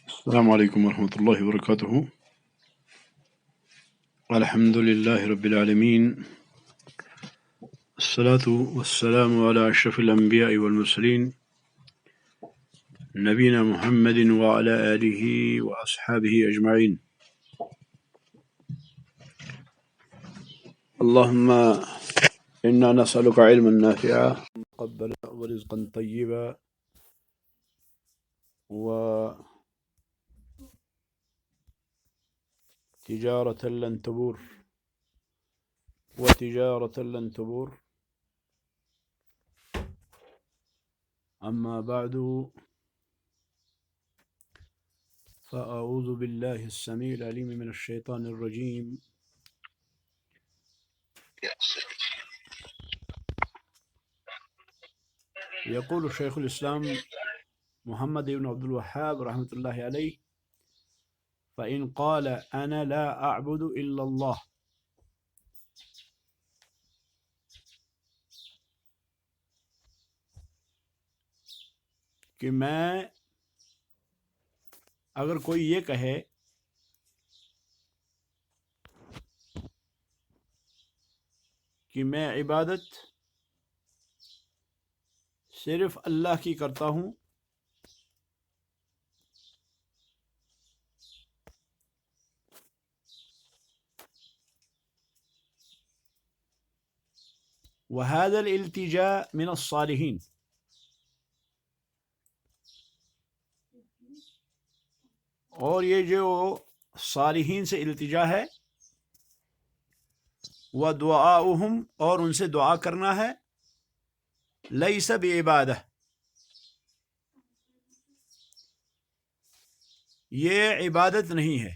السلام علیکم ورحمۃ اللہ وبرکاتہ۔ الحمد للہ رب العالمین، الصلاۃ والسلام علی اشرف الانبیاء والمرسلین، نبینا محمد وعلی آلہ واصحابہ اجمعین۔ اللہم انا نسألک علما نافعا مقبلا ورزقا طیبا وتجارة لن تبور أما بعد، فأعوذ بالله السميع العليم من الشيطان الرجيم. يقول شيخ الإسلام محمد بن عبد الوهاب رحمة الله عليه: فإن قال أنا لا أعبد إلا الله، کہ میں اگر کوئی یہ کہے کہ میں عبادت صرف اللہ کی کرتا ہوں، وهذا الالتجاء من الصالحين، اور یہ جو صالحین سے التجا ہے، وَدُعَاؤُهُمْ، اور ان سے دعا کرنا ہے، لَيْسَ بِعِبادہ، یہ عبادت نہیں ہے۔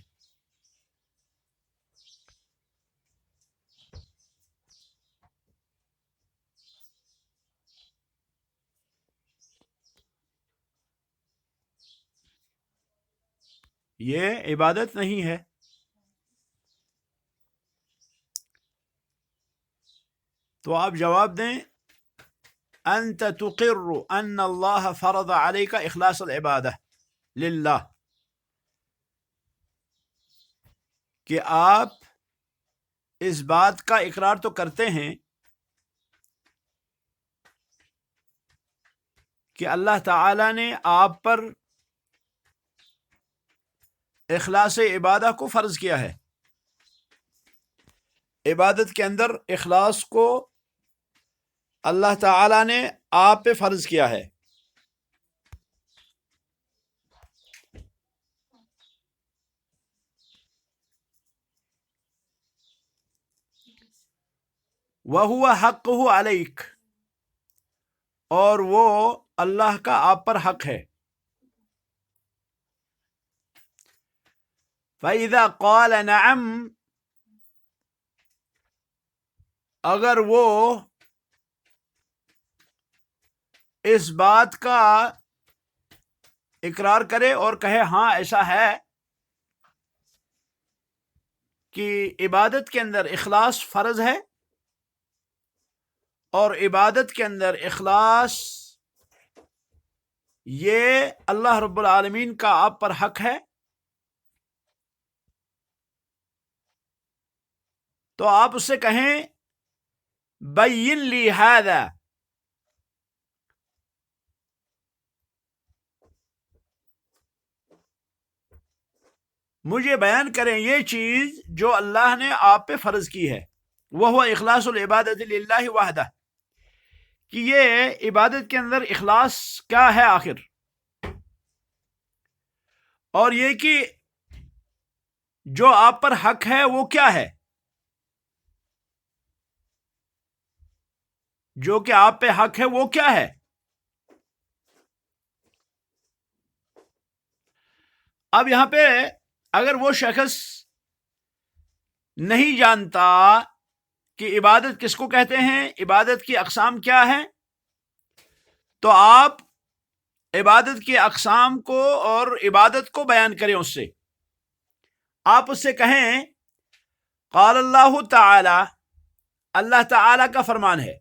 یہ عبادت نہیں ہے۔ تو آپ جواب دیں: انت تقر ان اللہ فرض علیک اخلاص العبادہ للہ، کہ آپ اس بات کا اقرار تو کرتے ہیں کہ اللہ تعالی نے آپ پر اخلاص عبادہ کو فرض کیا ہے، عبادت کے اندر اخلاص کو اللہ تعالی نے آپ پہ فرض کیا ہے۔ وَهُوَ حَقُّهُ عَلَيْكَ، اور وہ اللہ کا آپ پر حق ہے۔ فَإِذَا قَالَ نَعَمْ، اگر وہ اس بات کا اقرار کرے اور کہے ہاں ایسا ہے کہ عبادت کے اندر اخلاص فرض ہے، اور عبادت کے اندر اخلاص یہ اللہ رب العالمین کا آپ پر حق ہے، تو آپ اس سے کہیں بین لی ھذا، مجھے بیان کریں یہ چیز جو اللہ نے آپ پہ فرض کی ہے، وہ اخلاص العبادت للہ وحدہ، کہ یہ عبادت کے اندر اخلاص کیا ہے آخر، اور یہ کہ جو آپ پر حق ہے وہ کیا ہے، جو کہ آپ پہ حق ہے وہ کیا ہے۔ اب یہاں پہ اگر وہ شخص نہیں جانتا کہ عبادت کس کو کہتے ہیں، عبادت کی اقسام کیا ہے، تو آپ عبادت کی اقسام کو اور عبادت کو بیان کریں اس سے۔ آپ اس سے کہیں قال اللہ تعالی، اللہ تعالی کا فرمان ہے،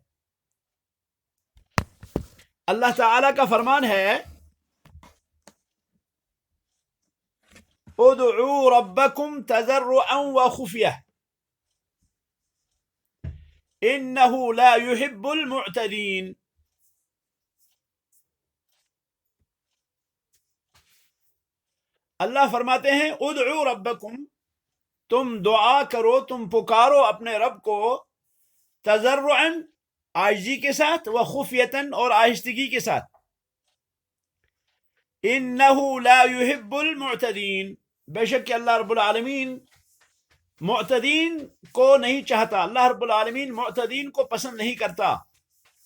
اللہ تعالی کا فرمان ہے ادعوا ربکم تضرعا وخفیہ انہ لا يحب المعتدین. اللہ فرماتے ہیں ادعوا ربکم، تم دعا کرو، تم پکارو اپنے رب کو، تضرعا عاجزی کے ساتھ، وخفیتاً اور آہستگی کے ساتھ. انہ لا يحب المعتدین، بے شک کہ اللہ رب العالمین معتدین کو نہیں چاہتا. اللہ رب العالمین معتدین کو پسند نہیں کرتا.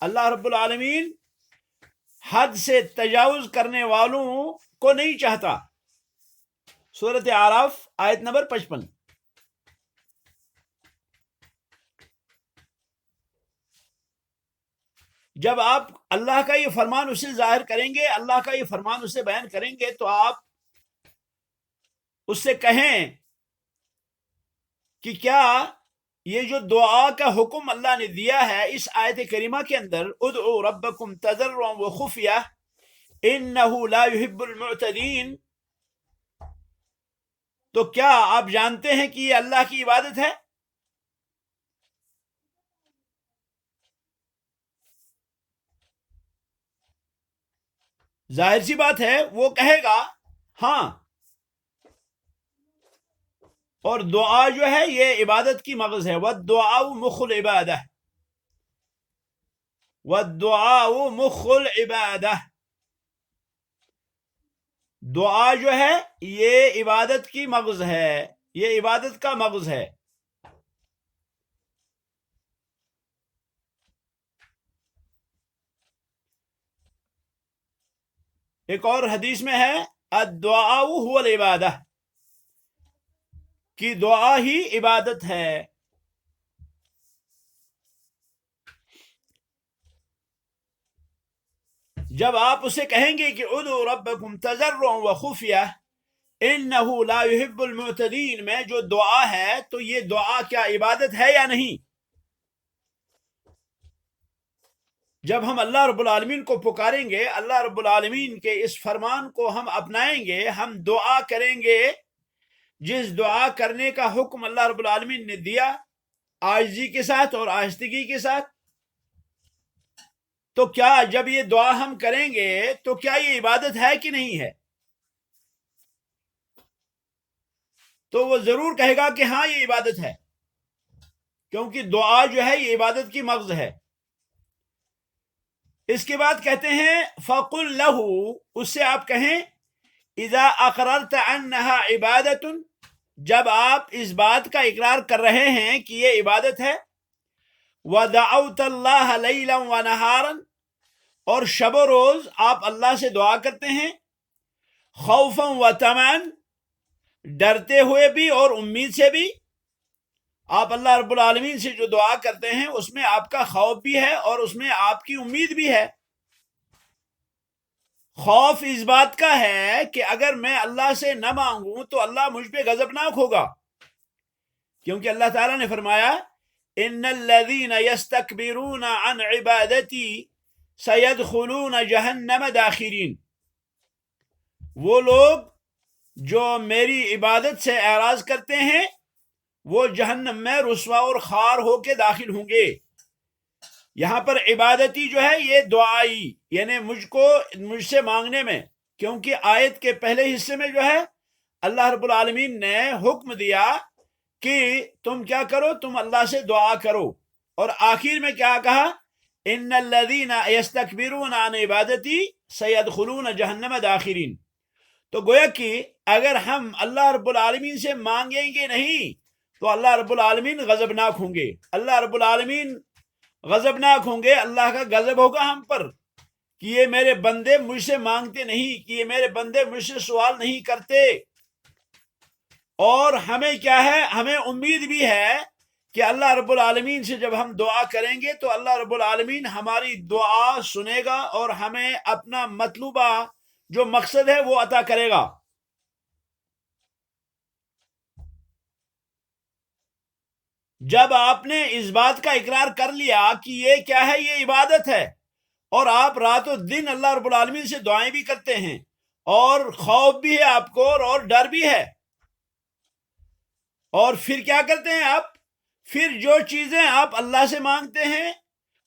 اللہ رب العالمین حد سے تجاوز کرنے والوں کو نہیں چاہتا. سورۃ اعراف آیت نمبر 55. جب آپ اللہ کا یہ فرمان اسے ظاہر کریں گے، اللہ کا یہ فرمان اسے بیان کریں گے، تو آپ اس سے کہیں کہ کیا یہ جو دعا کا حکم اللہ نے دیا ہے اس آیت کریمہ کے اندر، ادعوا ربکم تضرعا وخفیہ انہ لا يحب المعتدین، تو کیا آپ جانتے ہیں کہ یہ اللہ کی عبادت ہے؟ ظاہر سی بات ہے وہ کہے گا ہاں. اور دعا جو ہے یہ عبادت کی مغز ہے. والدعاء مخ العبادہ، والدعاء مخ العبادہ، دعا جو ہے یہ عبادت کی مغز ہے، یہ عبادت کا مغز ہے. ایک اور حدیث میں ہے الدعاء هو العبادہ، کہ دعا ہی عبادت ہے. جب آپ اسے کہیں گے کہ ادعوا ربکم تضرعا وخفیہ انہ لا يحب المعتدین میں جو دعا ہے، تو یہ دعا کیا عبادت ہے یا نہیں؟ جب ہم اللہ رب العالمین کو پکاریں گے، اللہ رب العالمین کے اس فرمان کو ہم اپنائیں گے، ہم دعا کریں گے جس دعا کرنے کا حکم اللہ رب العالمین نے دیا، عاجزی کے ساتھ اور آہستگی کے ساتھ، تو کیا جب یہ دعا ہم کریں گے تو کیا یہ عبادت ہے کہ نہیں ہے؟ تو وہ ضرور کہے گا کہ ہاں یہ عبادت ہے، کیونکہ دعا جو ہے یہ عبادت کی مغز ہے. اس کے بعد کہتے ہیں فَقُلْ لَهُ، اس سے آپ کہیں اذا اقررت انہا عبادت، جب آپ اس بات کا اقرار کر رہے ہیں کہ یہ عبادت ہے، وَدَعَوْتَ اللَّهَ لَيْلًا وَنَهَارًا، اور شب و روز آپ اللہ سے دعا کرتے ہیں، خوفاً وطمعاً، ڈرتے ہوئے بھی اور امید سے بھی. آپ اللہ رب العالمین سے جو دعا کرتے ہیں اس میں آپ کا خوف بھی ہے اور اس میں آپ کی امید بھی ہے. خوف اس بات کا ہے کہ اگر میں اللہ سے نہ مانگوں تو اللہ مجھ پہ غضبناک ہوگا، کیونکہ اللہ تعالیٰ نے فرمایا ان الذین یستکبرون عن عبادتی سیدخلون جہنم داخرین، وہ لوگ جو میری عبادت سے اعراض کرتے ہیں وہ جہنم میں رسوا اور خوار ہو کے داخل ہوں گے. یہاں پر عبادتی جو ہے یہ دعائی، یعنی مجھ سے مانگنے میں، کیونکہ آیت کے پہلے حصے میں جو ہے اللہ رب العالمین نے حکم دیا کہ تم کیا کرو، تم اللہ سے دعا کرو، اور آخر میں کیا کہا ان الذین یستکبرون عن عبادتی سیدخلون جہنم داخرین. تو گویا کہ اگر ہم اللہ رب العالمین سے مانگیں گے نہیں تو اللہ رب العالمین غضبناک ہوں گے. اللہ رب العالمین غضبناک ہوں گے، اللہ کا غضب ہوگا ہم پر کہ یہ میرے بندے مجھ سے مانگتے نہیں، کہ یہ میرے بندے مجھ سے سوال نہیں کرتے. اور ہمیں کیا ہے، ہمیں امید بھی ہے کہ اللہ رب العالمین سے جب ہم دعا کریں گے تو اللہ رب العالمین ہماری دعا سنے گا اور ہمیں اپنا مطلوبہ جو مقصد ہے وہ عطا کرے گا. جب آپ نے اس بات کا اقرار کر لیا کہ یہ کیا ہے، یہ عبادت ہے، اور آپ رات و دن اللہ رب العالمین سے دعائیں بھی کرتے ہیں اور خوف بھی ہے آپ کو اور ڈر بھی ہے، اور پھر کیا کرتے ہیں آپ؟ پھر جو چیزیں آپ اللہ سے مانگتے ہیں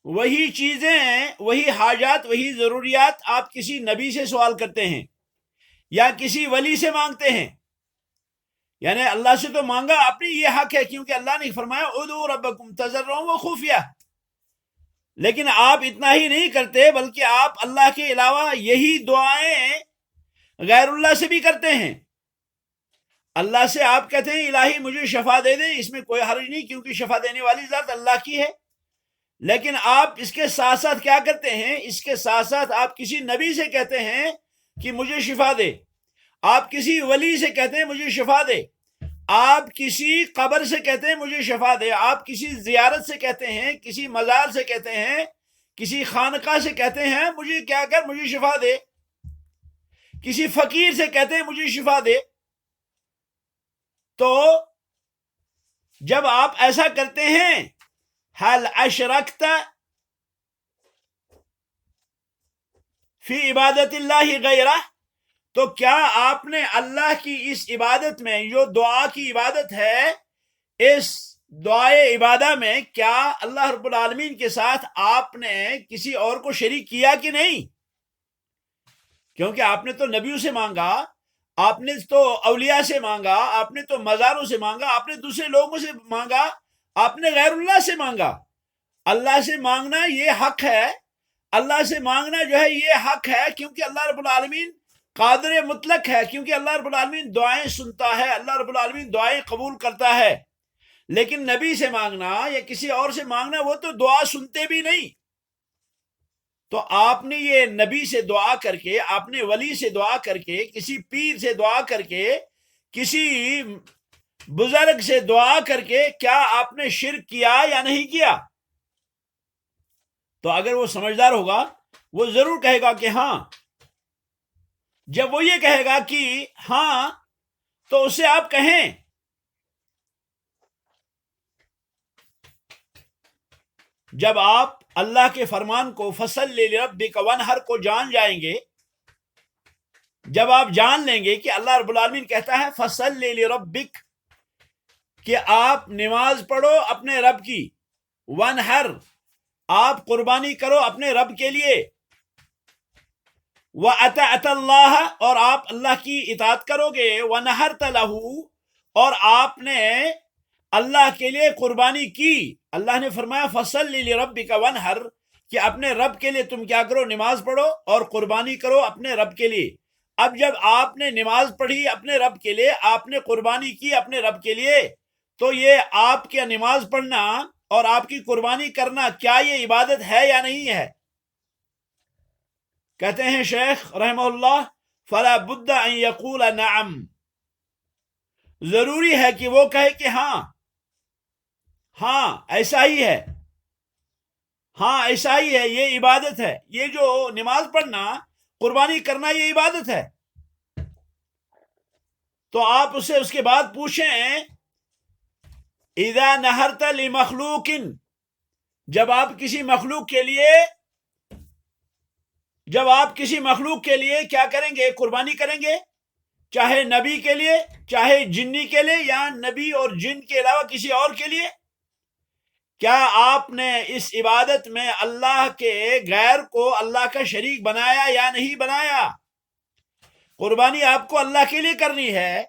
وہی چیزیں، وہی حاجات، وہی ضروریات آپ کسی نبی سے سوال کرتے ہیں یا کسی ولی سے مانگتے ہیں. یعنی اللہ سے تو مانگا آپ نے، یہ حق ہے، کیونکہ اللہ نے فرمایا ادعوا ربکم تضرعا وخفیہ. لیکن آپ اتنا ہی نہیں کرتے بلکہ آپ اللہ کے علاوہ یہی دعائیں غیر اللہ سے بھی کرتے ہیں. اللہ سے آپ کہتے ہیں الہی مجھے شفا دے دے، اس میں کوئی حرج نہیں کیونکہ شفا دینے والی ذات اللہ کی ہے. لیکن آپ اس کے ساتھ ساتھ کیا کرتے ہیں؟ اس کے ساتھ ساتھ آپ کسی نبی سے کہتے ہیں کہ مجھے شفا دے، آپ کسی ولی سے کہتے ہیں مجھے شفا دے، آپ کسی قبر سے کہتے ہیں مجھے شفا دے، آپ کسی زیارت سے کہتے ہیں، کسی مزار سے کہتے ہیں، کسی خانقاہ سے کہتے ہیں مجھے کیا کر مجھے شفا دے، کسی فقیر سے کہتے ہیں مجھے شفا دے. تو جب آپ ایسا کرتے ہیں حل اشرکت فی عبادت اللہ غیرہ، تو کیا آپ نے اللہ کی اس عبادت میں، جو دعا کی عبادت ہے، اس دعائے عبادہ میں کیا اللہ رب العالمین کے ساتھ آپ نے کسی اور کو شریک کیا کہ نہیں؟ کیونکہ آپ نے تو نبیوں سے مانگا، آپ نے تو اولیاء سے مانگا، آپ نے تو مزاروں سے مانگا، آپ نے دوسرے لوگوں سے مانگا، آپ نے غیر اللہ سے مانگا. اللہ سے مانگنا یہ حق ہے، اللہ سے مانگنا جو ہے یہ حق ہے، کیونکہ اللہ رب العالمین قادر مطلق ہے، کیونکہ اللہ رب العالمین دعائیں سنتا ہے، اللہ رب العالمین دعائیں قبول کرتا ہے. لیکن نبی سے مانگنا یا کسی اور سے مانگنا، وہ تو دعا سنتے بھی نہیں. تو آپ نے یہ نبی سے دعا کر کے، آپ نے ولی سے دعا کر کے، کسی پیر سے دعا کر کے، کسی بزرگ سے دعا کر کے، کیا آپ نے شرک کیا یا نہیں کیا؟ تو اگر وہ سمجھدار ہوگا وہ ضرور کہے گا کہ ہاں. جب وہ یہ کہے گا کہ ہاں تو اسے آپ کہیں جب آپ اللہ کے فرمان کو فصلی لربک وانحر کو جان جائیں گے، جب آپ جان لیں گے کہ اللہ رب العالمین کہتا ہے فصلی لربک، کہ آپ نماز پڑھو اپنے رب کی، وانحر آپ قربانی کرو اپنے رب کے لیے، وَأَطِعْتَ اللَّهَ اور آپ اللہ کی اطاعت کرو گے، وَنَحَرْتَ لَهُ اور آپ نے اللہ کے لیے قربانی کی. اللہ نے فرمایا فَصَلِّ لِرَبِّكَ وَانْحَرْ، کہ اپنے رب کے لیے تم کیا کرو؟ نماز پڑھو اور قربانی کرو اپنے رب کے لیے. اب جب آپ نے نماز پڑھی اپنے رب کے لیے، آپ نے قربانی کی اپنے رب کے لیے، تو یہ آپ کے نماز پڑھنا اور آپ کی قربانی کرنا کیا یہ عبادت ہے یا نہیں ہے؟ کہتے ہیں شیخ رحمہ اللہ فلا بد ان یقول نعم، ضروری ہے کہ وہ کہے کہ ہاں، ہاں ایسا ہی ہے، ہاں ایسا ہی ہے، یہ عبادت ہے، یہ جو نماز پڑھنا قربانی کرنا یہ عبادت ہے. تو آپ اسے اس کے بعد پوچھیں اذا نحرت لمخلوق، جب آپ کسی مخلوق کے لیے کیا کریں گے؟ قربانی کریں گے، چاہے نبی کے لیے، چاہے جنی کے لیے، یا نبی اور جن کے علاوہ کسی اور کے لیے، کیا آپ نے اس عبادت میں اللہ کے غیر کو اللہ کا شریک بنایا یا نہیں بنایا؟ قربانی آپ کو اللہ کے لیے کرنی ہے،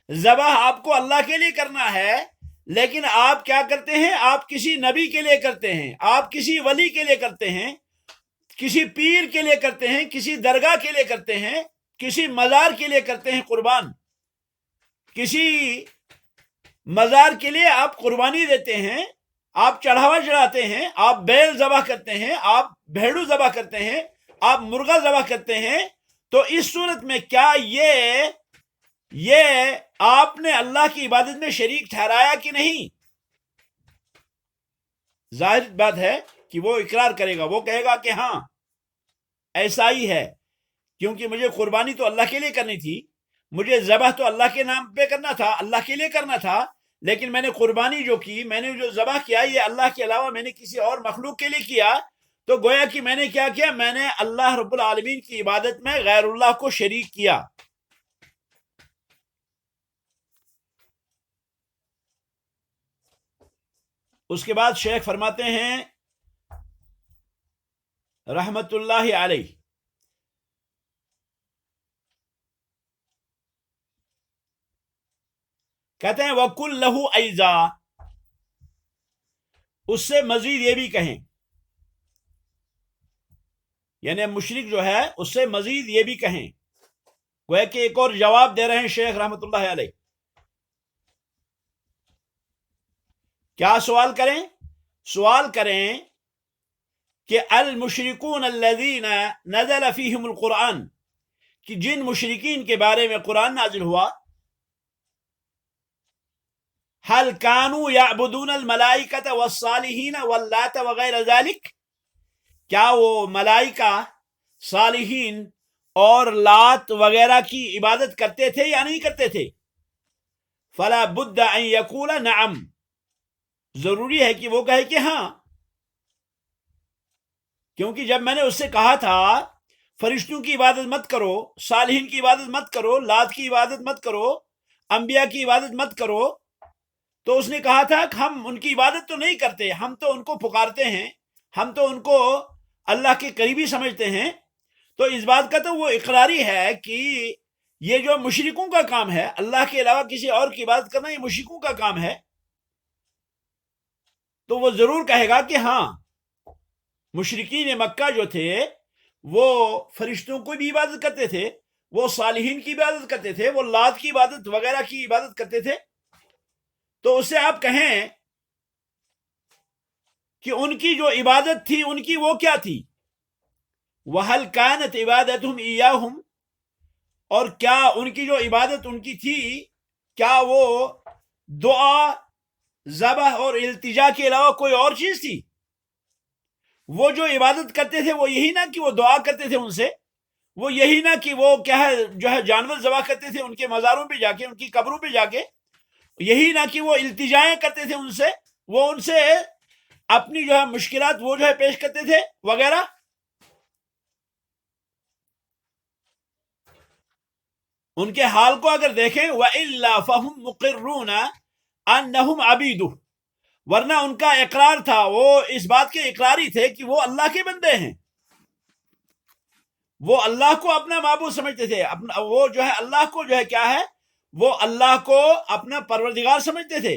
ذبح آپ کو اللہ کے لیے کرنا ہے، لیکن آپ کیا کرتے ہیں؟ آپ کسی نبی کے لیے کرتے ہیں، آپ کسی ولی کے لیے کرتے ہیں، کسی پیر کے لیے کرتے ہیں، کسی درگاہ کے لیے کرتے ہیں، کسی مزار کے لیے کرتے ہیں قربان، کسی مزار کے لیے آپ قربانی دیتے ہیں، آپ چڑھاوا چڑھاتے ہیں، آپ بیل ذبح کرتے ہیں، آپ بھیڑو ذبح کرتے ہیں، آپ مرغا ذبح کرتے ہیں. تو اس صورت میں کیا یہ آپ نے اللہ کی عبادت میں شریک ٹھہرایا کہ نہیں؟ ظاہر بات ہے کہ وہ اقرار کرے گا، وہ کہے گا کہ ہاں ایسا ہی ہے، کیونکہ مجھے قربانی تو اللہ کے لیے کرنی تھی، مجھے ذبح تو اللہ کے نام پہ کرنا تھا، اللہ کے لیے کرنا تھا، لیکن میں نے قربانی جو کی، میں نے جو ذبح کیا، یہ اللہ کے علاوہ میں نے کسی اور مخلوق کے لیے کیا. تو گویا کہ میں نے کیا کیا؟ میں نے اللہ رب العالمین کی عبادت میں غیر اللہ کو شریک کیا. اس کے بعد شیخ فرماتے ہیں رحمت اللہ علیہ، کہتے ہیں وَقُلْ لَهُ أَيْضًا، اس سے مزید یہ بھی کہیں، یعنی مشرک جو ہے اس سے مزید یہ بھی کہیں، وہ کہ ایک اور جواب دے رہے ہیں شیخ رحمت اللہ علیہ۔ کیا سوال کریں؟ سوال کریں کہ المشرکون الذین نزل فیہم القرآن، کہ جن مشرکین کے بارے میں قرآن نازل ہوا، هل كانوا يعبدون الملائکۃ والصالحین واللات وغیر ذلک، کیا وہ ملائکہ، صالحین اور لات وغیرہ کی عبادت کرتے تھے یا نہیں کرتے تھے؟ فلا بد ان یقول نعم، ضروری ہے کہ وہ کہے کہ ہاں، کیونکہ جب میں نے اس سے کہا تھا فرشتوں کی عبادت مت کرو، صالحین کی عبادت مت کرو، لات کی عبادت مت کرو، انبیاء کی عبادت مت کرو، تو اس نے کہا تھا کہ ہم ان کی عبادت تو نہیں کرتے، ہم تو ان کو پکارتے ہیں، ہم تو ان کو اللہ کے قریبی سمجھتے ہیں۔ تو اس بات کا تو وہ اقراری ہے کہ یہ جو مشرکوں کا کام ہے، اللہ کے علاوہ کسی اور کی عبادت کرنا، یہ مشرکوں کا کام ہے، تو وہ ضرور کہے گا کہ ہاں، مشرکین مکہ جو تھے وہ فرشتوں کو بھی عبادت کرتے تھے، وہ صالحین کی عبادت کرتے تھے، وہ لات کی عبادت وغیرہ کی عبادت کرتے تھے۔ تو اس سے آپ کہیں کہ ان کی جو عبادت تھی ان کی وہ کیا تھی؟ وَهَلْ كَانَتْ عِبَادَتُهُمْ إِيَّاهُمْ، اور کیا ان کی جو عبادت ان کی تھی، کیا وہ دعا، ذبح اور التجا کے علاوہ کوئی اور چیز تھی؟ وہ جو عبادت کرتے تھے وہ یہی نہ کہ وہ دعا کرتے تھے ان سے، وہ یہی نہ کہ وہ کیا ہے جو ہے جانور ذبح کرتے تھے ان کے مزاروں پہ جا کے، ان کی قبروں پہ جا کے، یہی نہ کہ وہ التجائیں کرتے تھے ان سے، وہ ان سے اپنی جو ہے مشکلات وہ جو ہے پیش کرتے تھے وغیرہ۔ ان کے حال کو اگر دیکھیں، وَإِلَّا فَهُمْ مُقِرُّونَ أَنَّهُمْ عَبِيدُهُ، ورنہ ان کا اقرار تھا، وہ اس بات کے اقراری تھے کہ وہ اللہ کے بندے ہیں، وہ اللہ کو اپنا معبود سمجھتے تھے، وہ جو ہے اللہ کو جو ہے کیا ہے، وہ اللہ کو اپنا پروردگار سمجھتے تھے،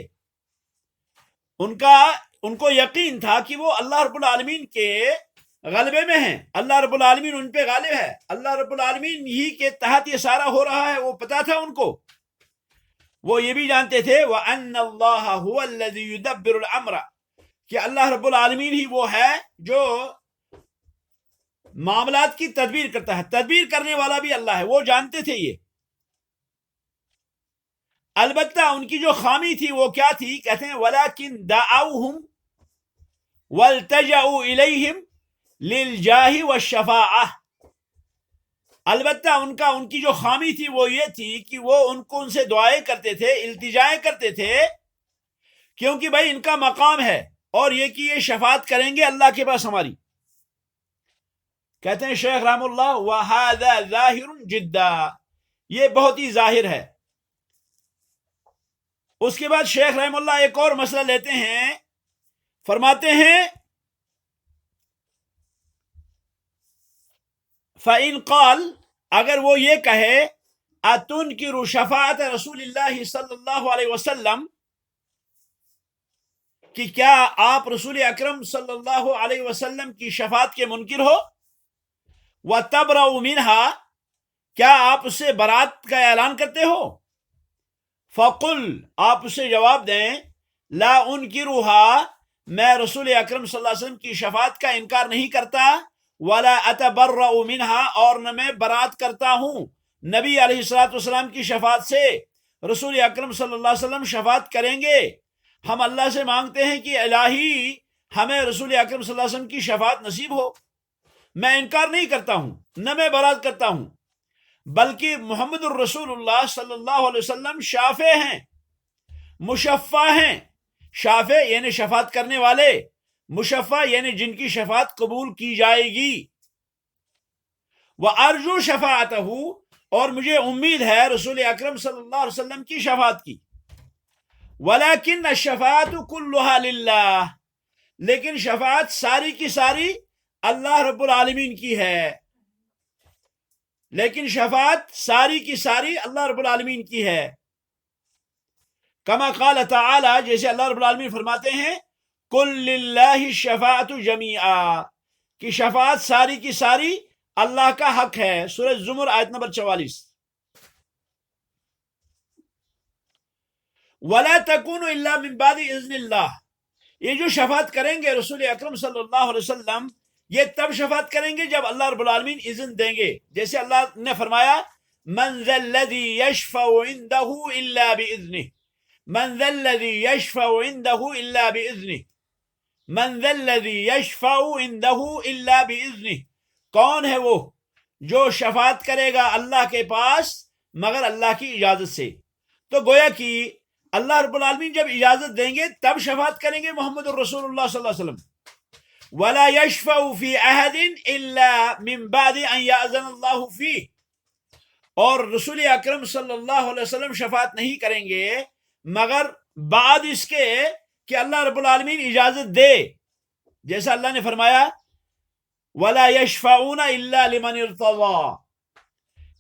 ان کو یقین تھا کہ وہ اللہ رب العالمین کے غلبے میں ہیں، اللہ رب العالمین ان پہ غالب ہے، اللہ رب العالمین ہی کے تحت یہ سارا ہو رہا ہے، وہ پتا تھا ان کو۔ وہ یہ بھی جانتے تھے وَأَنَّ اللَّهَ هُوَ الَّذِي يُدَبِّرُ الْأَمْرَ، کہ اللہ رب العالمین ہی وہ ہے جو معاملات کی تدبیر کرتا ہے، تدبیر کرنے والا بھی اللہ ہے، وہ جانتے تھے یہ۔ البتہ ان کی جو خامی تھی وہ کیا تھی؟ کہتے ہیں وَلَكِنْ دَعَوْهُمْ وَالْتَجَعُوا إِلَيْهِمْ لِلْجَاهِ وَالشَّفَاعَةِ، البتہ ان کی جو خامی تھی وہ یہ تھی کہ وہ ان سے دعائیں کرتے تھے، التجائیں کرتے تھے، کیونکہ بھائی ان کا مقام ہے، اور یہ کہ یہ شفاعت کریں گے اللہ کے پاس ہماری۔ کہتے ہیں شیخ رحم اللہ وَهَذَا ظَاهِرٌ جِدًّا، یہ بہت ہی ظاہر ہے۔ اس کے بعد شیخ رحم اللہ ایک اور مسئلہ لیتے ہیں، فرماتے ہیں فَإِنْ قَالَ، اگر وہ یہ کہے أَتُنْكِرُ شَفَاعَةَ رسول اللہ صلی اللہ علیہ وسلم، کہ کیا آپ رسول اکرم صلی اللہ علیہ وسلم کی شفاعت کے منکر ہو، وَتَبْرَأُ مِنْهَا، کیا آپ اس سے برات کا اعلان کرتے ہو؟ فَقُلْ، آپ اسے جواب دیں لَا أُنْكِرُهَا، میں رسول اکرم صلی اللہ علیہ وسلم کی شفاعت کا انکار نہیں کرتا، وَلَا أَتَبَرَّأُ مِنْهَا، اور نہ میں برات کرتا ہوں نبی علیہ الصلوۃ والسلام کی شفاعت سے۔ رسول اکرم صلی اللہ علیہ وسلم شفاعت کریں گے، ہم اللہ سے مانگتے ہیں کہ الہی ہمیں رسول اکرم صلی اللہ علیہ وسلم کی شفاعت نصیب ہو، میں انکار نہیں کرتا ہوں، نہ میں برات کرتا ہوں، بلکہ محمد الرسول اللہ صلی اللہ علیہ وسلم شافع ہیں، مشفع ہیں۔ شافع یعنی شفاعت کرنے والے، مشفع یعنی جن کی شفاعت قبول کی جائے گی۔ وَأَرْجُو شَفَاعَتَهُ، اور مجھے امید ہے رسول اکرم صلی اللہ علیہ وسلم کی شفاعت کی۔ ولیکن الشفاعۃ کلھا للہ، لیکن شفاعت ساری کی ساری اللہ رب العالمین کی ہے، لیکن شفاعت ساری کی ساری اللہ رب العالمین کی ہے۔ کما قال تعالی، جیسے اللہ رب العالمین فرماتے ہیں قل للہ الشفاعۃ جمیعا، کہ شفاعت ساری کی ساری اللہ کا حق ہے، سورہ زمر آیت نمبر 44۔ ولا تکون الا من بعد اذن اللہ، یہ جو شفاعت کریں گے رسول اکرم صلی اللہ علیہ وسلم، یہ تب شفاعت کریں گے جب اللہ رب العالمین اذن دیں گے، جیسے اللہ نے فرمایا من ذا الذی یشفع عندہ الا باذنہ، من ذا الذی یشفع عندہ الا باذنہ، من ذا الذی یشفع عندہ الا باذنہ، کون ہے وہ جو شفاعت کرے گا اللہ کے پاس مگر اللہ کی اجازت سے۔ تو گویا کہ اللہ رب العالمین جب اجازت دیں گے تب شفاعت کریں گے محمد الرسول اللہ صلی اللہ علیہ وسلم۔ ولا يشفع في احد الا من بعد ان يأذن اللہ فيه، اور رسول اکرم صلی اللہ علیہ وسلم شفاعت نہیں کریں گے مگر بعد اس کے کہ اللہ رب العالمین اجازت دے، جیسا اللہ نے فرمایا ولا يشفعون الا لمن ارتضى،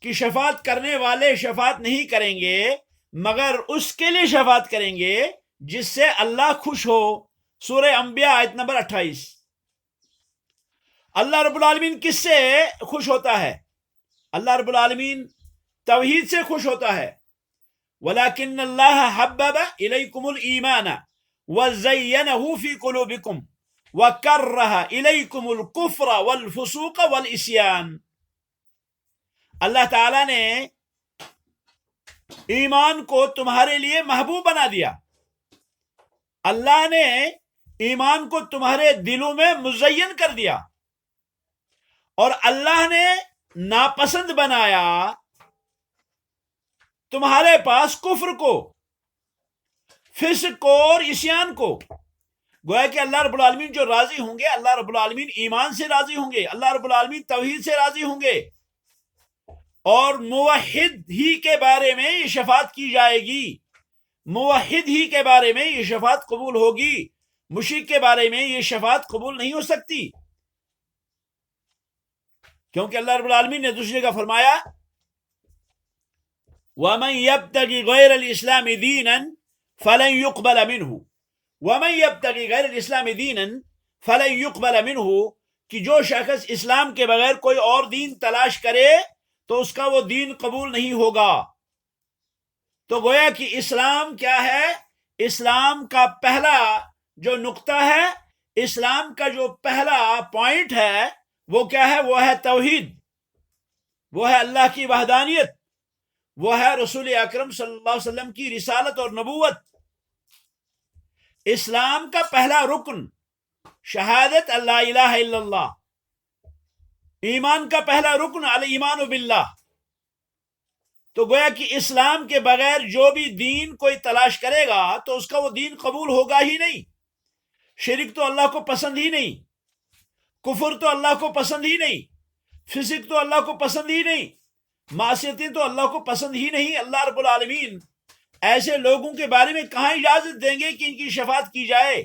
کہ شفاعت کرنے والے شفاعت نہیں کریں گے مگر اس کے لیے شفاعت کریں گے جس سے اللہ خوش ہو، سورہ انبیاء آیت نمبر 28۔ اللہ رب العالمین کس سے خوش ہوتا ہے؟ اللہ رب العالمین توحید سے خوش ہوتا ہے۔ وَلَكِنَّ اللَّهَ حَبَّبَ إِلَيْكُمُ الْإِيمَانَ وَزَيَّنَهُ فِي قُلُوبِكُمْ وَكَرَّهَ إِلَيْكُمُ الْكُفْرَ وَالْفُسُوقَ وَالْعِصْيَانَ، اللہ تعالیٰ نے ایمان کو تمہارے لیے محبوب بنا دیا، اللہ نے ایمان کو تمہارے دلوں میں مزین کر دیا، اور اللہ نے ناپسند بنایا تمہارے پاس کفر کو، فسق کو اور عصیان کو۔ گویا کہ اللہ رب العالمین جو راضی ہوں گے، اللہ رب العالمین ایمان سے راضی ہوں گے، اللہ رب العالمین توحید سے راضی ہوں گے، اور موحد ہی کے بارے میں یہ شفاعت کی جائے گی، موحد ہی کے بارے میں یہ شفاعت قبول ہوگی، مشرک کے بارے میں یہ شفاعت قبول نہیں ہو سکتی، کیونکہ اللہ رب العالمین نے دوسری جگہ فرمایا وَمَن يَبْتَغِ غَيْرَ الْإِسْلَامِ دِينًا فَلَن يُقْبَلَ مِنْهُ، وَمَن يَبْتَغِ غَيْرَ الْإِسْلَامِ دِينًا فَلَن يُقْبَلَ مِنْهُ، کہ جو شخص اسلام کے بغیر کوئی اور دین تلاش کرے تو اس کا وہ دین قبول نہیں ہوگا۔ تو گویا کہ اسلام کیا ہے؟ اسلام کا پہلا جو نقطہ ہے، اسلام کا جو پہلا پوائنٹ ہے وہ کیا ہے؟ وہ ہے توحید، وہ ہے اللہ کی وحدانیت، وہ ہے رسول اکرم صلی اللہ علیہ وسلم کی رسالت اور نبوت۔ اسلام کا پہلا رکن شہادت اللہ الہ الا اللہ، ایمان کا پہلا رکن الایمان باللہ۔ تو گویا کہ اسلام کے بغیر جو بھی دین کوئی تلاش کرے گا تو اس کا وہ دین قبول ہوگا ہی نہیں۔ شرک تو اللہ کو پسند ہی نہیں، کفر تو اللہ کو پسند ہی نہیں، فسق تو اللہ کو پسند ہی نہیں، معصیتیں تو اللہ کو پسند ہی نہیں۔ اللہ رب العالمین ایسے لوگوں کے بارے میں کہاں اجازت دیں گے کہ ان کی شفاعت کی جائے؟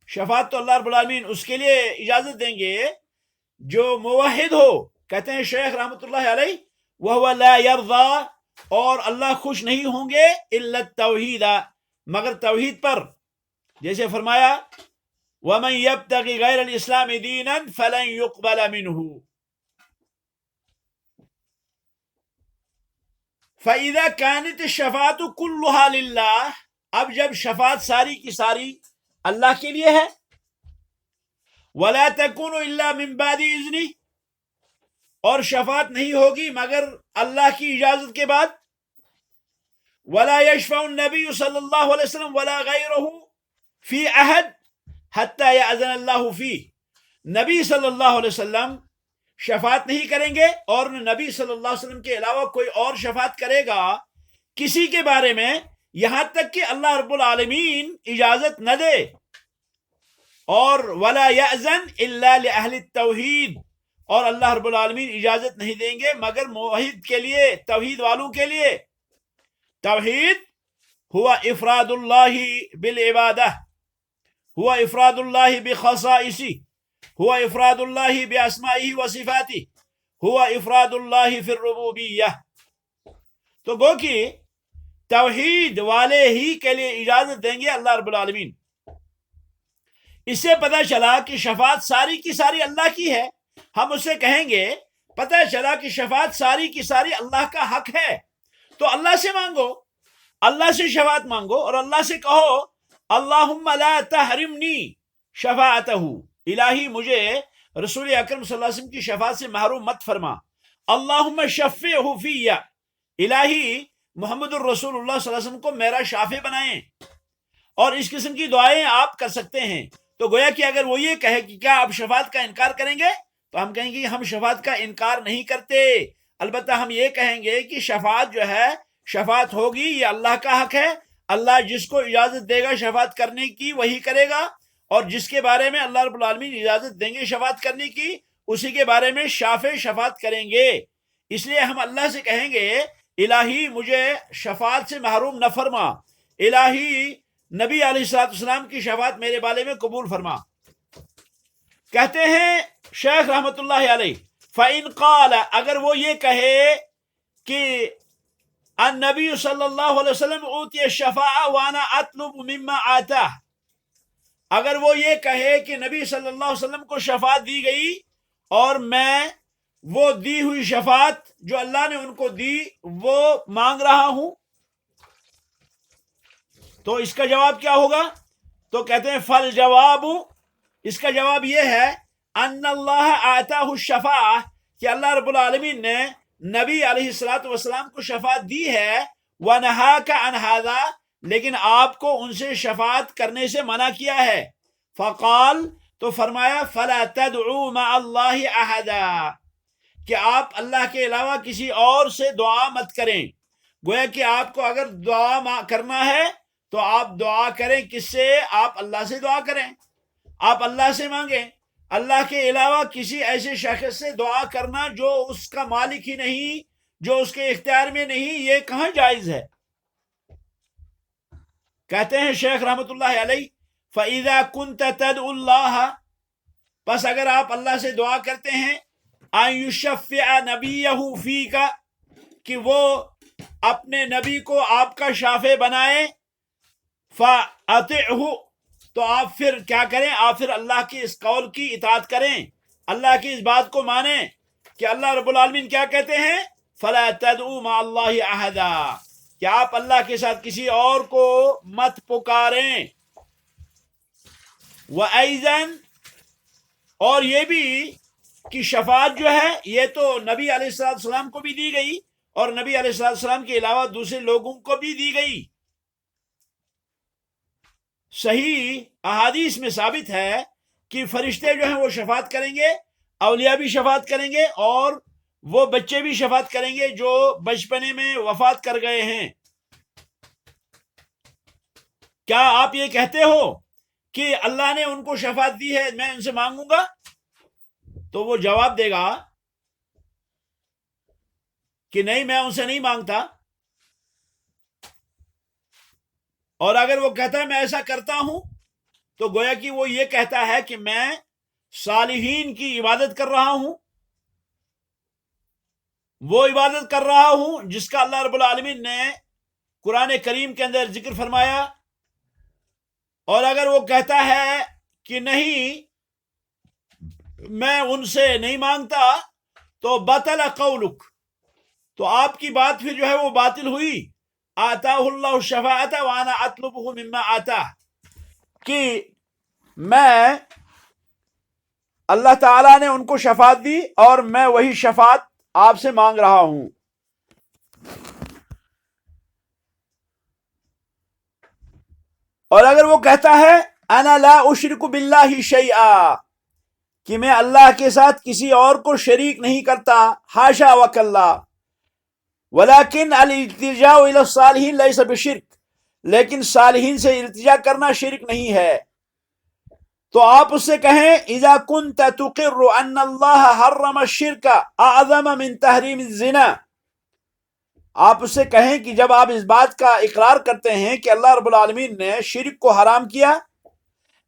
شفاعت تو اللہ رب العالمین اس کے لیے اجازت دیں گے جو موحد ہو۔ کہتے ہیں شیخ رحمۃ اللہ علیہ وَهُوَ لَا يَرْضَى، اور اللہ خوش نہیں ہوں گے إِلَّا التَّوْحِيدَ، مگر توحید پر، جیسے فرمایا وَمَن يَبْتَغِ غَيْرَ الْإِسْلَامِ دِينًا فَلَن يُقْبَلَ مِنْهُ۔ فَإِذَا كَانَتِ الشَّفَاعَةُ كُلُّهَا لِلَّهِ، اب جب شفاعت ساری کی ساری اللہ کے لیے ہے، وَلَا تَكُونُ إِلَّا مِن بَعْدِ إِذْنِهِ، اور شفاعت نہیں ہوگی مگر اللہ کی اجازت کے بعد، وَلَا يَشْفَعُ النَّبِيُّ صلی اللہ علیہ وسلم وَلَا غَيْرُهُ فِي أَحَدٍ حَتَّى يَأْذَنَ اللَّهُ فِيهِ، نبی صلی اللہ علیہ وسلم شفاعت نہیں کریں گے، اور نبی صلی اللہ علیہ وسلم کے علاوہ کوئی اور شفاعت کرے گا کسی کے بارے میں، یہاں تک کہ اللہ رب العالمین اجازت نہ دے۔ اور وَلَا يَأْذَنْ إِلَّا لِأَهْلِ التَّوْحِيدِ، اور اللہ رب العالمین اجازت نہیں دیں گے مگر موحد کے لیے، توحید والوں کے لیے۔ توحید هو افراد اللہ بالعبادہ، هو افراد اللہ بخصائصہ، هو افراد اللہ باسمائہ وصفاتہ، هو افراد اللہ فی الربوبیہ۔ تو گو کہ توحید والے ہی کے لیے اجازت دیں گے اللہ رب العالمین۔ اس سے پتہ چلا کہ شفاعت ساری کی ساری اللہ کی ہے۔ ہم اس سے کہیں گے پتہ چلا کہ شفاعت ساری کی ساری اللہ کا حق ہے، تو اللہ سے مانگو، اللہ سے شفاعت مانگو اور اللہ سے کہو اللہم لا تحرمنی شفاعتہ، الہی مجھے رسول اکرم صلی اللہ علیہ وسلم کی شفاعت سے محروم مت فرما۔ اللہم شفعہ فی، الہی محمد الرسول اللہ صلی اللہ علیہ وسلم کو میرا شافع بنائیں۔ اور اس قسم کی دعائیں آپ کر سکتے ہیں۔ تو گویا کہ اگر وہ یہ کہے کہ کیا آپ شفاعت کا انکار کریں گے، تو ہم کہیں گے ہم شفاعت کا انکار نہیں کرتے، البتہ ہم یہ کہیں گے کہ شفاعت جو ہے، شفاعت ہوگی، یہ اللہ کا حق ہے، اللہ جس کو اجازت دے گا شفاعت کرنے کی وہی کرے گا، اور جس کے بارے میں اللہ رب العالمین اجازت دیں گے شفاعت کرنے کی اسی کے بارے میں شافع شفاعت کریں گے۔ اس لیے ہم اللہ سے کہیں گے الہی مجھے شفاعت سے محروم نہ فرما، الہی نبی علیہ السلام کی شفاعت میرے بارے میں قبول فرما۔ کہتے ہیں شیخ رحمت اللہ علیہ فَإِنْ قَالَ، اگر وہ یہ کہے کہ النبی صلی اللہ علیہ وسلم اوتی الشفاعہ وانا اطلب مما آتاہ، اگر وہ یہ کہے کہ نبی صلی اللہ علیہ وسلم کو شفاعت دی گئی اور میں وہ دی ہوئی شفاعت جو اللہ نے ان کو دی وہ مانگ رہا ہوں، تو اس کا جواب کیا ہوگا؟ تو کہتے ہیں فالجواب، اس کا جواب یہ ہے ان اللہ آتاہ الشفاعہ، کہ اللہ رب العالمین نے نبی علیہ السلام کو شفاعت دی ہے، وَنَهَاكَ عَنْ هَذَا، لیکن آپ کو ان سے شفاعت کرنے سے منع کیا ہے۔ فقال، تو فرمایا فَلَا تَدْعُوا مَعَ اللَّهِ أَحَدًا، کہ آپ اللہ کے علاوہ کسی اور سے دعا مت کریں۔ گویا کہ آپ کو اگر دعا کرنا ہے تو آپ دعا کریں کس سے؟ آپ اللہ سے دعا کریں، آپ اللہ سے مانگیں۔ اللہ کے علاوہ کسی ایسے شخص سے دعا کرنا جو اس کا مالک ہی نہیں، جو اس کے اختیار میں نہیں، یہ کہاں جائز ہے؟ کہتے ہیں شیخ رحمت اللہ علیہ فَإِذَا كُنْتَ تَدْعُ اللَّهَ، پس اگر آپ اللہ سے دعا کرتے ہیں أَن يُشَفِّعَ نَبِيَّهُ فِيكَ، کہ وہ اپنے نبی کو آپ کا شافع بنائے، فَأَطِعْهُ، تو آپ پھر کیا کریں؟ آپ پھر اللہ کی اس قول کی اطاعت کریں، اللہ کی اس بات کو مانیں کہ اللہ رب العالمین کیا کہتے ہیں فَلَا تَدْعُوا مَعَ اللَّهِ أَحَدًا، کہ آپ اللہ کے ساتھ کسی اور کو مت پکاریں۔ وَأَيْضًا، اور یہ بھی کہ شفاعت جو ہے یہ تو نبی علیہ السلام کو بھی دی گئی اور نبی علیہ السلام کے علاوہ دوسرے لوگوں کو بھی دی گئی۔ صحیح احادیث میں ثابت ہے کہ فرشتے جو ہیں وہ شفاعت کریں گے، اولیاء بھی شفاعت کریں گے، اور وہ بچے بھی شفاعت کریں گے جو بچپنے میں وفات کر گئے ہیں۔ کیا آپ یہ کہتے ہو کہ اللہ نے ان کو شفاعت دی ہے میں ان سے مانگوں گا؟ تو وہ جواب دے گا کہ نہیں، میں ان سے نہیں مانگتا۔ اور اگر وہ کہتا ہے میں ایسا کرتا ہوں تو گویا کہ وہ یہ کہتا ہے کہ میں صالحین کی عبادت کر رہا ہوں، وہ عبادت کر رہا ہوں جس کا اللہ رب العالمین نے قرآن کریم کے اندر ذکر فرمایا۔ اور اگر وہ کہتا ہے کہ نہیں میں ان سے نہیں مانگتا تو بطل قولک، تو آپ کی بات پھر جو ہے وہ باطل ہوئی۔ آتاہ اللہ الشفاعۃ وانا اطلبہ مما آتاہ، کہ میں اللہ تعالیٰ نے ان کو شفاعت دی اور میں وہی شفاعت آپ سے مانگ رہا ہوں۔ اور اگر وہ کہتا ہے انا لا اشرک باللہ شیئا، کہ میں اللہ کے ساتھ کسی اور کو شریک نہیں کرتا، حاشا وکلا، ولیکن الالتجاء الی الصالحین لیس بشرک، لیکن صالحین سے التجا کرنا شرک نہیں ہے، تو آپ اس سے کہیں اذا کنت تقر ان اللہ حرم الشرک اعظم من تحریم الزنا، آپ اس سے کہیں کہ جب آپ اس بات کا اقرار کرتے ہیں کہ اللہ رب العالمین نے شرک کو حرام کیا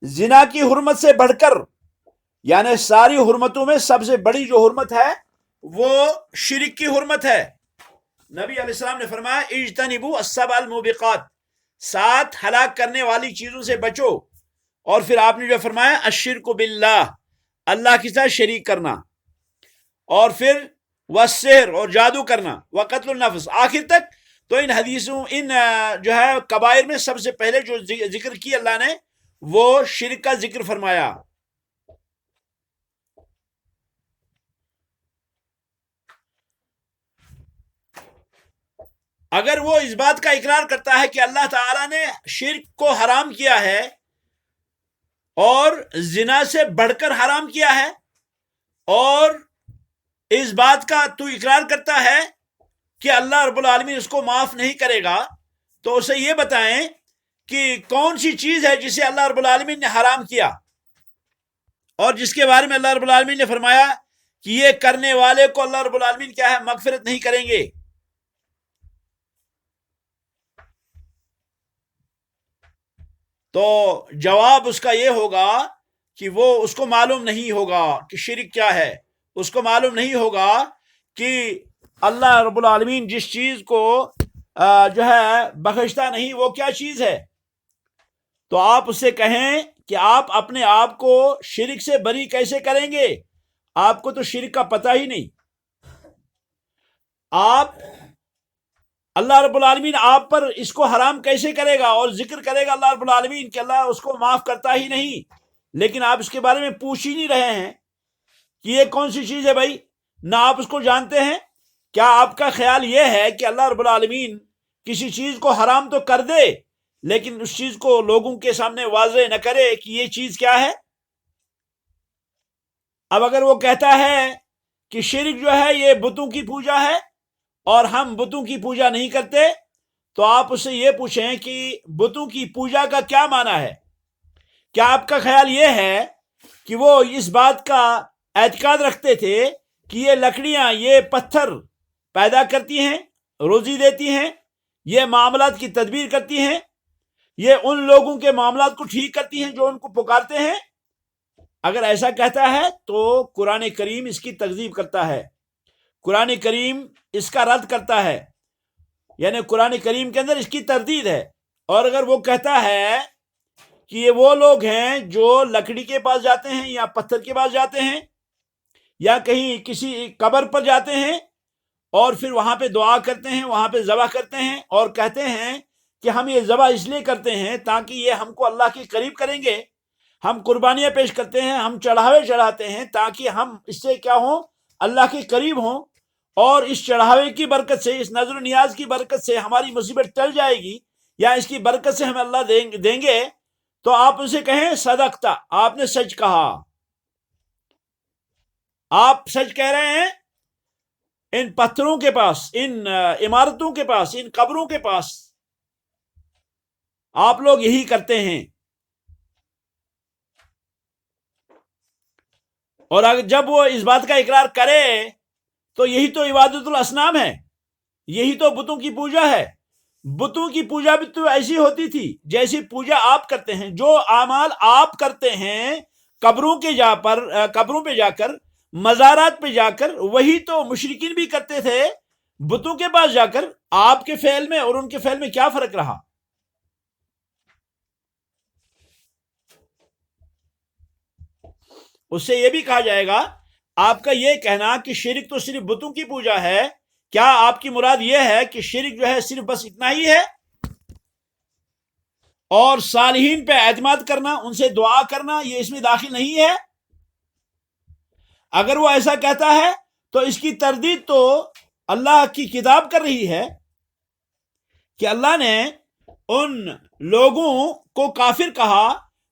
زنا کی حرمت سے بڑھ کر، یعنی ساری حرمتوں میں سب سے بڑی جو حرمت ہے وہ شرک کی حرمت ہے۔ نبی علیہ السلام نے فرمایا اجتنبوا السبع الموبقات، 7 ہلاک کرنے والی چیزوں سے بچو۔ اور پھر آپ نے جو فرمایا الشرک باللہ، اللہ کے ساتھ شریک کرنا، اور پھر والسحر، اور جادو کرنا، وقتل النفس، آخر تک۔ تو ان حدیثوں، ان جو ہے کبائر میں سب سے پہلے جو ذکر کی اللہ نے وہ شرک کا ذکر فرمایا۔ اگر وہ اس بات کا اقرار کرتا ہے کہ اللہ تعالیٰ نے شرک کو حرام کیا ہے اور زنا سے بڑھ کر حرام کیا ہے، اور اس بات کا تو اقرار کرتا ہے کہ اللہ رب العالمین اس کو معاف نہیں کرے گا، تو اسے یہ بتائیں کہ کون سی چیز ہے جسے اللہ رب العالمین نے حرام کیا، اور جس کے بارے میں اللہ رب العالمین نے فرمایا کہ یہ کرنے والے کو اللہ رب العالمین کیا ہے، مغفرت نہیں کریں گے۔ تو جواب اس کا یہ ہوگا کہ وہ اس کو معلوم نہیں ہوگا کہ شرک کیا ہے، اس کو معلوم نہیں ہوگا کہ اللہ رب العالمین جس چیز کو جو ہے بخشتا نہیں وہ کیا چیز ہے۔ تو آپ اس سے کہیں کہ آپ اپنے آپ کو شرک سے بری کیسے کریں گے، آپ کو تو شرک کا پتہ ہی نہیں۔ آپ اللہ رب العالمین آپ پر اس کو حرام کیسے کرے گا، اور ذکر کرے گا اللہ رب العالمین کہ اللہ اس کو معاف کرتا ہی نہیں، لیکن آپ اس کے بارے میں پوچھ ہی نہیں رہے ہیں کہ یہ کون سی چیز ہے بھائی، نہ آپ اس کو جانتے ہیں۔ کیا آپ کا خیال یہ ہے کہ اللہ رب العالمین کسی چیز کو حرام تو کر دے لیکن اس چیز کو لوگوں کے سامنے واضح نہ کرے کہ یہ چیز کیا ہے؟ اب اگر وہ کہتا ہے کہ شرک جو ہے یہ بتوں کی پوجا ہے اور ہم بتوں کی پوجا نہیں کرتے، تو آپ اس سے یہ پوچھیں کہ بتوں کی پوجا کا کیا معنی ہے؟ کیا آپ کا خیال یہ ہے کہ وہ اس بات کا اعتقاد رکھتے تھے کہ یہ لکڑیاں، یہ پتھر پیدا کرتی ہیں، روزی دیتی ہیں، یہ معاملات کی تدبیر کرتی ہیں، یہ ان لوگوں کے معاملات کو ٹھیک کرتی ہیں جو ان کو پکارتے ہیں؟ اگر ایسا کہتا ہے تو قرآن کریم اس کی تکذیب کرتا ہے، قرآن کریم اس کا رد کرتا ہے، یعنی قرآن کریم کے اندر اس کی تردید ہے۔ اور اگر وہ کہتا ہے کہ یہ وہ لوگ ہیں جو لکڑی کے پاس جاتے ہیں یا پتھر کے پاس جاتے ہیں یا کہیں کسی قبر پر جاتے ہیں اور پھر وہاں پہ دعا کرتے ہیں، وہاں پہ ذبح کرتے ہیں اور کہتے ہیں کہ ہم یہ ذبح اس لیے کرتے ہیں تاکہ یہ ہم کو اللہ کے قریب کریں گے، ہم قربانیاں پیش کرتے ہیں، ہم چڑھاوے چڑھاتے ہیں تاکہ ہم اس سے کیا ہوں، اللہ کے قریب ہوں، اور اس چڑھاوے کی برکت سے، اس نظر و نیاز کی برکت سے ہماری مصیبت ٹل جائے گی، یا اس کی برکت سے ہمیں اللہ دیں گے، تو آپ اسے کہیں صدقتا، آپ نے سچ کہا، آپ سچ کہہ رہے ہیں۔ ان پتھروں کے پاس، ان عمارتوں کے پاس، ان قبروں کے پاس آپ لوگ یہی کرتے ہیں۔ اور اگر جب وہ اس بات کا اقرار کرے تو یہی تو عبادت الاصنام ہے، یہی تو بتوں کی پوجا ہے۔ بتوں کی پوجا بھی تو ایسی ہوتی تھی جیسی پوجا آپ کرتے ہیں، جو اعمال آپ کرتے ہیں قبروں پہ جا کر، مزارات پہ جا کر، وہی تو مشرکین بھی کرتے تھے بتوں کے پاس جا کر۔ آپ کے فعل میں اور ان کے فعل میں کیا فرق رہا؟ اس سے یہ بھی کہا جائے گا، آپ کا یہ کہنا کہ شرک تو صرف بتوں کی پوجا ہے، کیا آپ کی مراد یہ ہے کہ شرک جو ہے صرف بس اتنا ہی ہے، اور صالحین پہ اعتماد کرنا، ان سے دعا کرنا، یہ اس میں داخل نہیں ہے؟ اگر وہ ایسا کہتا ہے تو اس کی تردید تو اللہ کی کتاب کر رہی ہے کہ اللہ نے ان لوگوں کو کافر کہا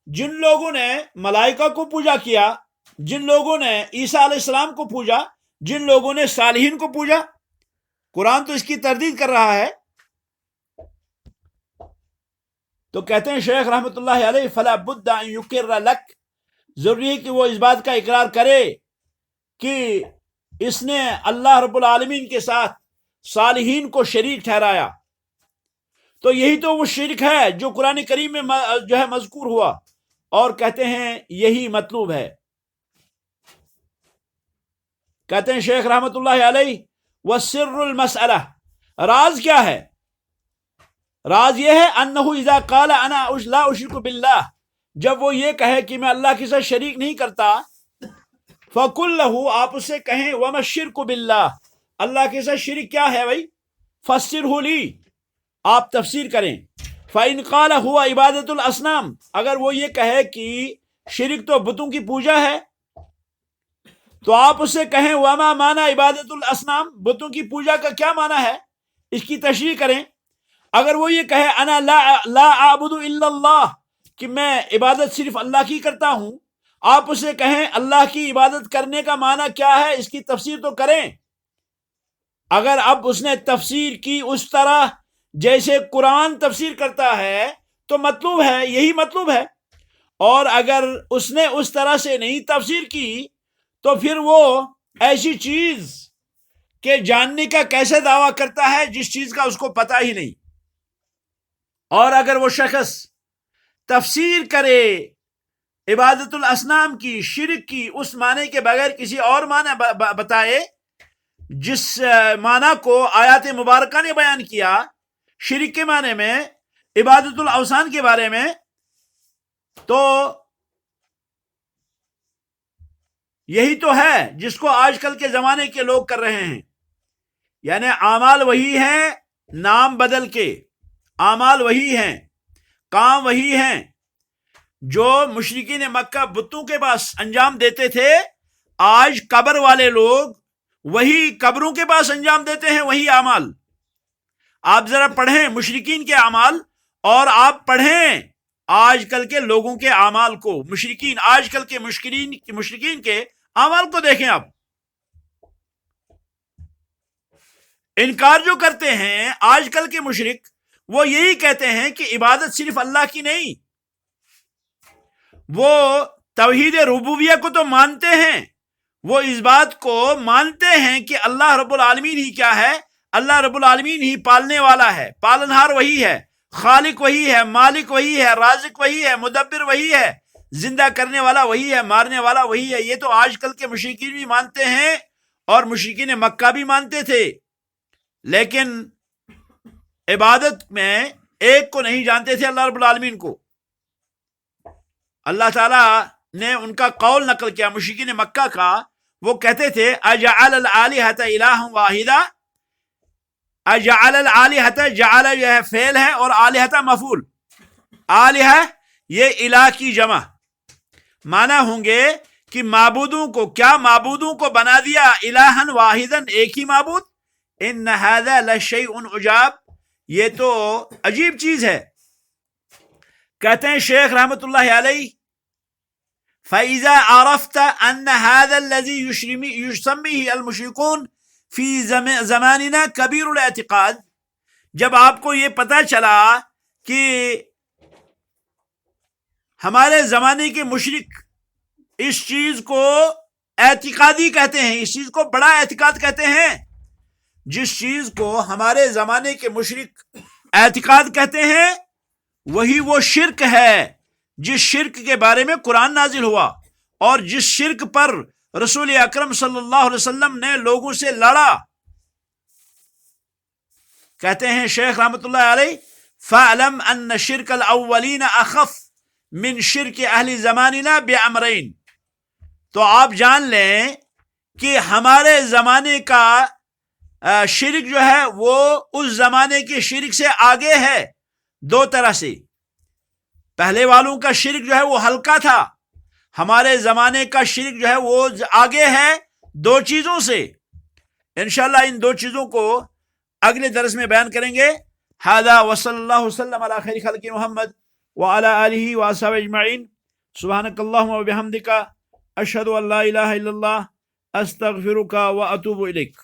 جن لوگوں نے ملائکہ کو پوجا کیا، جن لوگوں نے عیسیٰ علیہ السلام کو پوجا، جن لوگوں نے صالحین کو پوجا۔ قرآن تو اس کی تردید کر رہا ہے۔ تو کہتے ہیں شیخ رحمۃ اللہ علیہ فلا بد ان یقر لک، ضروری ہے کہ وہ اس بات کا اقرار کرے کہ اس نے اللہ رب العالمین کے ساتھ صالحین کو شریک ٹھہرایا، تو یہی تو وہ شرک ہے جو قرآن کریم میں جو ہے مذکور ہوا، اور کہتے ہیں یہی مطلوب ہے۔ کہتے ہیں شیخ رحمت اللہ علیہ، وَسِرُّ الْمَسْأَلَةِ، راز کیا ہے؟ راز یہ ہے انہو اذا قال انا لا اشرک باللہ، جب وہ یہ کہے کہ میں اللہ کے ساتھ شریک نہیں کرتا، فَقُلْ لَهُ، آپ اسے کہیں وَمَا الشِّرْكُ بِاللَّهِ، اللہ کے ساتھ شرک کیا ہے بھائی؟ فَسِّرْهُ لِي، آپ تفسیر کریں۔ فَإِنْ قَالَ هُوَ عِبَادَةُ الْأَصْنَامِ، اگر وہ یہ کہے کہ شرک تو بتوں کی پوجا ہے، تو آپ اسے کہیں وَمَا مَانَا عِبَادَةُ الْأَصْنَامِ، بتوں کی پوجا کا کیا معنی ہے، اس کی تشریح کریں۔ اگر وہ یہ کہے انا لا اعبد الا اللہ، کہ میں عبادت صرف اللہ کی کرتا ہوں، آپ اسے کہیں اللہ کی عبادت کرنے کا معنی کیا ہے، اس کی تفسیر تو کریں۔ اگر اب اس نے تفسیر کی اس طرح جیسے قرآن تفسیر کرتا ہے تو مطلوب ہے، یہی مطلوب ہے، اور اگر اس نے اس طرح سے نہیں تفسیر کی تو پھر وہ ایسی چیز کہ جاننے کا کیسے دعویٰ کرتا ہے جس چیز کا اس کو پتہ ہی نہیں۔ اور اگر وہ شخص تفسیر کرے عبادت الاصنام کی، شرک کی، اس معنی کے بغیر کسی اور معنی بتائے جس معنی کو آیات مبارکہ نے بیان کیا شرک کے معنی میں، عبادت الاوثان کے بارے میں، تو یہی تو ہے جس کو آج کل کے زمانے کے لوگ کر رہے ہیں، یعنی اعمال وہی ہیں، نام بدل کے، اعمال وہی ہیں، کام وہی ہیں جو مشرکین مکہ بتوں کے پاس انجام دیتے تھے، آج قبر والے لوگ وہی قبروں کے پاس انجام دیتے ہیں، وہی اعمال۔ آپ ذرا پڑھیں مشرکین کے اعمال اور آپ پڑھیں آج کل کے لوگوں کے اعمال کو، مشرکین آج کل کے مشرکین کے اعمال کو دیکھیں آپ۔ انکار جو کرتے ہیں آج کل کے مشرک، وہ یہی کہتے ہیں کہ عبادت صرف اللہ کی نہیں، وہ توحید ربوبیہ کو تو مانتے ہیں، وہ اس بات کو مانتے ہیں کہ اللہ رب العالمین ہی کیا ہے، اللہ رب العالمین ہی پالنے والا ہے، پالنہار وہی ہے، خالق وہی ہے، مالک وہی ہے، رازق وہی ہے، مدبر وہی ہے، زندہ کرنے والا وہی ہے، مارنے والا وہی ہے۔ یہ تو آج کل کے مشرکین بھی مانتے ہیں اور مشرکین مکہ بھی مانتے تھے، لیکن عبادت میں ایک کو نہیں جانتے تھے، اللہ رب العالمین کو۔ اللہ تعالیٰ نے ان کا قول نقل کیا مشرکین مکہ کا، وہ کہتے تھے اجعل الالہۃ الہا واحدا، اجعل الالہۃ، جعل یہ ہے فعل ہے اور الہۃ مفعول، الہہ یہ الہ کی جمع، معنی ہوں گے کہ معبودوں کو، کیا معبودوں کو بنا دیا الہا واحدا، ایک ہی معبود، ان ھذا لشیء عجاب، یہ تو عجیب چیز ہے۔ کہتے ہیں شیخ رحمت اللہ علیہ فَإِذَا عَرَفْتَ أَنَّ هَذَا الَّذِي يُسَمِّيهِ الْمُشْرِكُونَ فِي زَمَانِنَا كَبِيرُ الْاعْتِقَاد، جب آپ کو یہ پتہ چلا کہ ہمارے زمانے کے مشرک اس چیز کو اعتقادی کہتے ہیں، اس چیز کو بڑا اعتقاد کہتے ہیں، جس چیز کو ہمارے زمانے کے مشرک اعتقاد کہتے ہیں وہی وہ شرک ہے جس شرک کے بارے میں قرآن نازل ہوا، اور جس شرک پر رسول اکرم صلی اللہ علیہ وسلم نے لوگوں سے لڑا۔ کہتے ہیں شیخ رحمت اللہ علیہ فَاعْلَمْ أَنَّ شِرْكَ الْأَوَّلِينَ أَخَفُ مِنْ شِرْكِ أَهْلِ زَمَانِنَا بِأَمْرَيْن، تو آپ جان لیں کہ ہمارے زمانے کا شرک جو ہے وہ اس زمانے کے شرک سے آگے ہے، دو طرح سے۔ پہلے والوں کا شرک جو ہے وہ ہلکا تھا، ہمارے زمانے کا شرک جو ہے وہ آگے ہے دو چیزوں سے۔ انشاءاللہ ان دو چیزوں کو اگلے درس میں بیان کریں گے۔ ھذا وصلی اللہ وسلم علی خیر خلق محمد وعلی آلہ واصحابہ اجمعین، سبحانک اللہم وبحمدک، اشہد ان لا الہ الا اللہ، استغفرک واتوب الیک۔